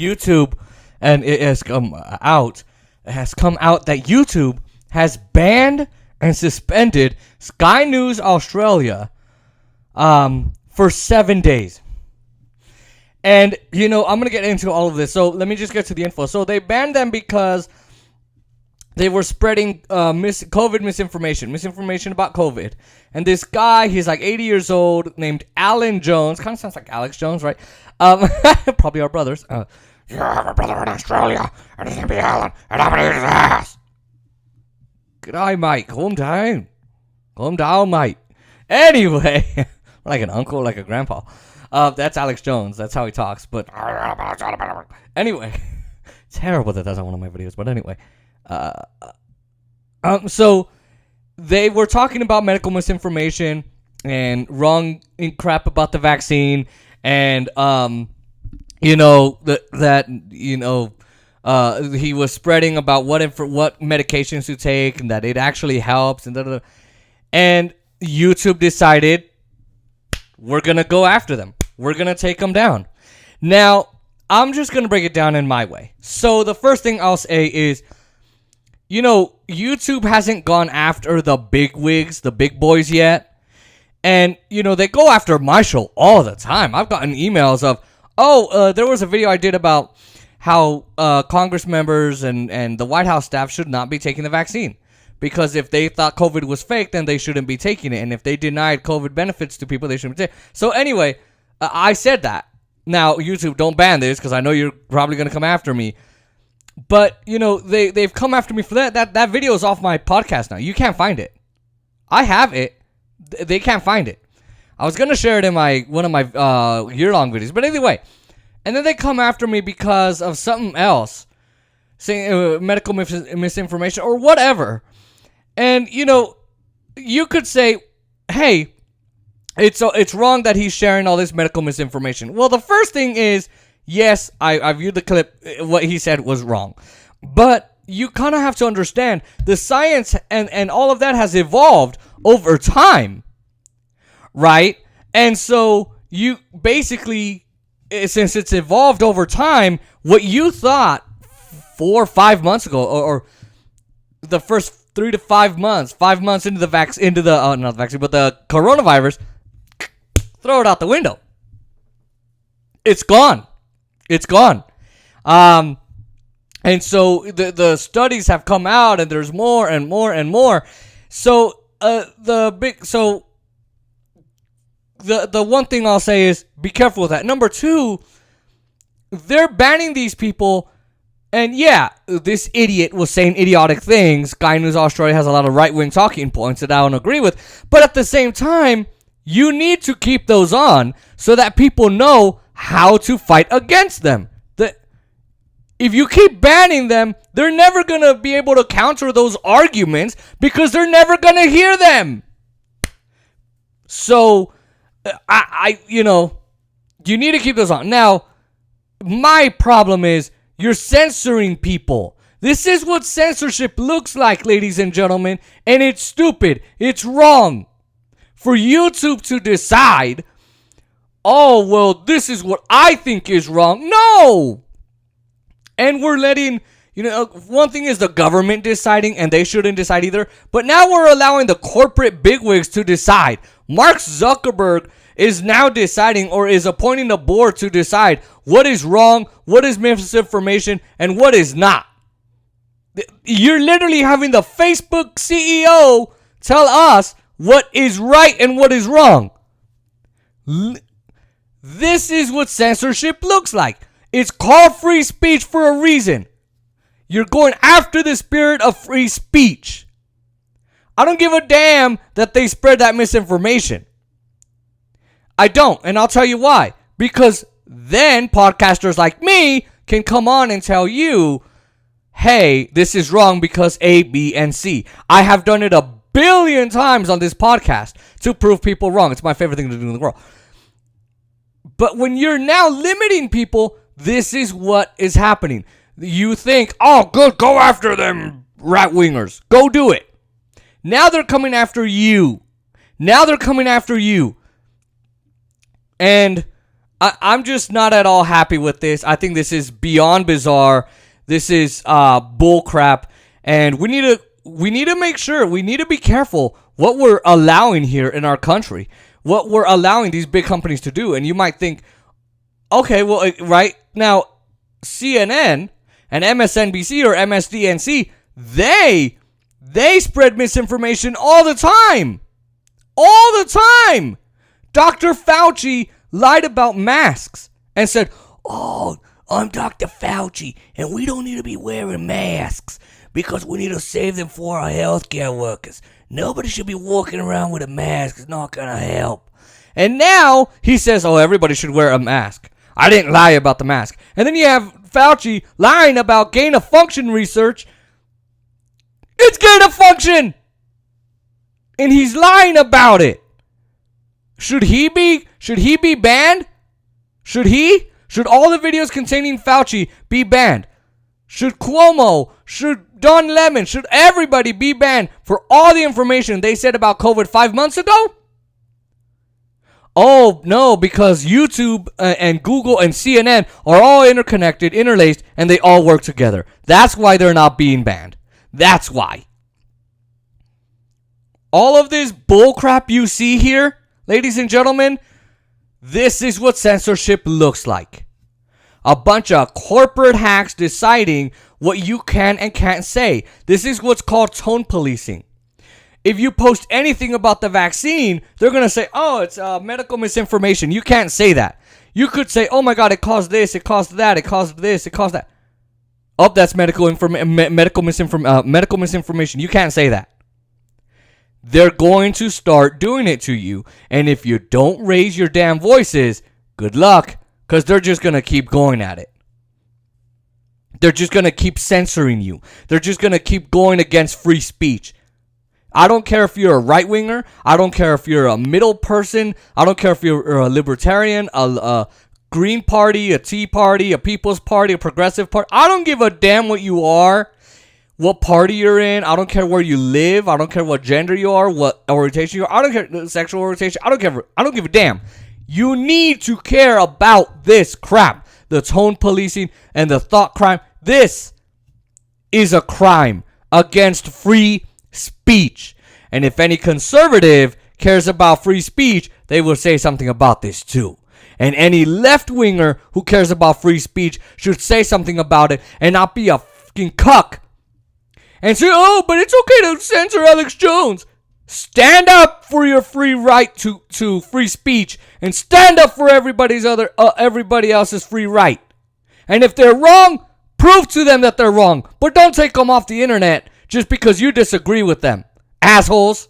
YouTube, and it has come out. It has come out that YouTube has banned and suspended Sky News Australia for 7 days. And, I'm going to get into all of this. So let me just get to the info. So they banned them because they were spreading COVID misinformation about COVID. And this guy, he's like 80 years old, named Alan Jones. Kind of sounds like Alex Jones, right? Probably our brothers. I have a brother in Australia, and his name is Alan, and I'm going to eat his ass. G'day, mate. Calm down. Calm down, mate. Anyway, like an uncle, like a grandpa. That's Alex Jones. That's how he talks. But anyway, terrible that that's on one of my videos. But anyway, so they were talking about medical misinformation and wrong crap about the vaccine, and he was spreading about what medications to take and that it actually helps and and YouTube decided we're gonna go after them. We're gonna take them down. Now, I'm just gonna break it down in my way. So the first thing I'll say is, YouTube hasn't gone after the big wigs, the big boys yet. And, they go after my show all the time. I've gotten emails of, there was a video I did about how Congress members and the White House staff should not be taking the vaccine. Because if they thought COVID was fake, then they shouldn't be taking it. And if they denied COVID benefits to people, they shouldn't be taking it. So anyway, I said that. Now, YouTube, don't ban this because I know you're probably going to come after me. But, they've come after me for that. That video is off my podcast now. You can't find it. I have it. They can't find it. I was going to share it in one of my year-long videos. But anyway, and then they come after me because of something else. Saying medical misinformation or whatever. And, you could say, hey, it's wrong that he's sharing all this medical misinformation. Well, the first thing is, yes, I viewed the clip. What he said was wrong. But you kind of have to understand the science and all of that has evolved over time, right? And so you basically, since it's evolved over time, what you thought 4 or 5 months ago, or the first 3 to 5 months, 5 months into the not the vaccine, but the coronavirus, throw it out the window. It's gone. It's gone. And so the studies have come out, and there's more and more and more. So the one thing I'll say is be careful with that. Number two, they're banning these people. And yeah, this idiot was saying idiotic things. Sky News Australia has a lot of right-wing talking points that I don't agree with. But at the same time, you need to keep those on so that people know how to fight against them. If you keep banning them, they're never going to be able to counter those arguments because they're never going to hear them. So, you need to keep those on. Now, my problem is, you're censoring people. This is what censorship looks like, ladies and gentlemen, and it's stupid. It's wrong. For YouTube to decide, this is what I think is wrong. No! And we're letting, one thing is the government deciding, and they shouldn't decide either, but now we're allowing the corporate bigwigs to decide. Mark Zuckerberg is now deciding or is appointing a board to decide what is wrong, what is misinformation, and what is not. You're literally having the Facebook CEO tell us what is right and what is wrong. This is what censorship looks like. It's called free speech for a reason. You're going after the spirit of free speech. I don't give a damn that they spread that misinformation. I don't, and I'll tell you why. Because then podcasters like me can come on and tell you, hey, this is wrong because A, B, and C. I have done it 1 billion times on this podcast to prove people wrong. It's my favorite thing to do in the world. But when you're now limiting people, this is what is happening. You think, good, go after them right-wingers. Go do it. Now they're coming after you. And I'm just not at all happy with this. I think this is beyond bizarre. This is bull crap, and we need to make sure, we need to be careful what we're allowing here in our country, what we're allowing these big companies to do. And you might think, okay, well, right now, CNN and MSNBC or MSDNC, they spread misinformation all the time. All the time. Dr. Fauci lied about masks and said, oh, I'm Dr. Fauci, and we don't need to be wearing masks because we need to save them for our healthcare workers. Nobody should be walking around with a mask. It's not going to help. And now he says, oh, everybody should wear a mask. I didn't lie about the mask. And then you have Fauci lying about gain-of-function research. It's gain-of-function! And he's lying about it. Should he be banned? Should all the videos containing Fauci be banned? Should Cuomo, should Don Lemon, should everybody be banned for all the information they said about COVID 5 months ago? Oh, no, because YouTube and Google and CNN are all interconnected, interlaced, and they all work together. That's why they're not being banned. That's why. All of this bullcrap you see here, ladies and gentlemen, this is what censorship looks like. A bunch of corporate hacks deciding what you can and can't say. This is what's called tone policing. If you post anything about the vaccine, they're going to say, oh, it's medical misinformation. You can't say that. You could say, oh my God, it caused this, it caused that, it caused this, it caused that. Oh, that's medical misinformation. You can't say that. They're going to start doing it to you. And if you don't raise your damn voices, good luck, because they're just going to keep going at it. They're just going to keep censoring you. They're just going to keep going against free speech. I don't care if you're a right-winger. I don't care if you're a middle person. I don't care if you're a libertarian, a Green Party, a Tea Party, a People's Party, a Progressive Party. I don't give a damn what you are, what party you're in. I don't care where you live. I don't care what gender you are, what orientation you are. I don't care sexual orientation. I don't care. I don't give a damn. You need to care about this crap. The tone policing and the thought crime. This is a crime against free speech. And if any conservative cares about free speech, they will say something about this too. And any left-winger who cares about free speech should say something about it and not be a fucking cuck and say, oh, but it's okay to censor Alex Jones. Stand up for your free right to free speech and stand up for everybody else's free right. And if they're wrong, prove to them that they're wrong. But don't take them off the internet just because you disagree with them. Assholes.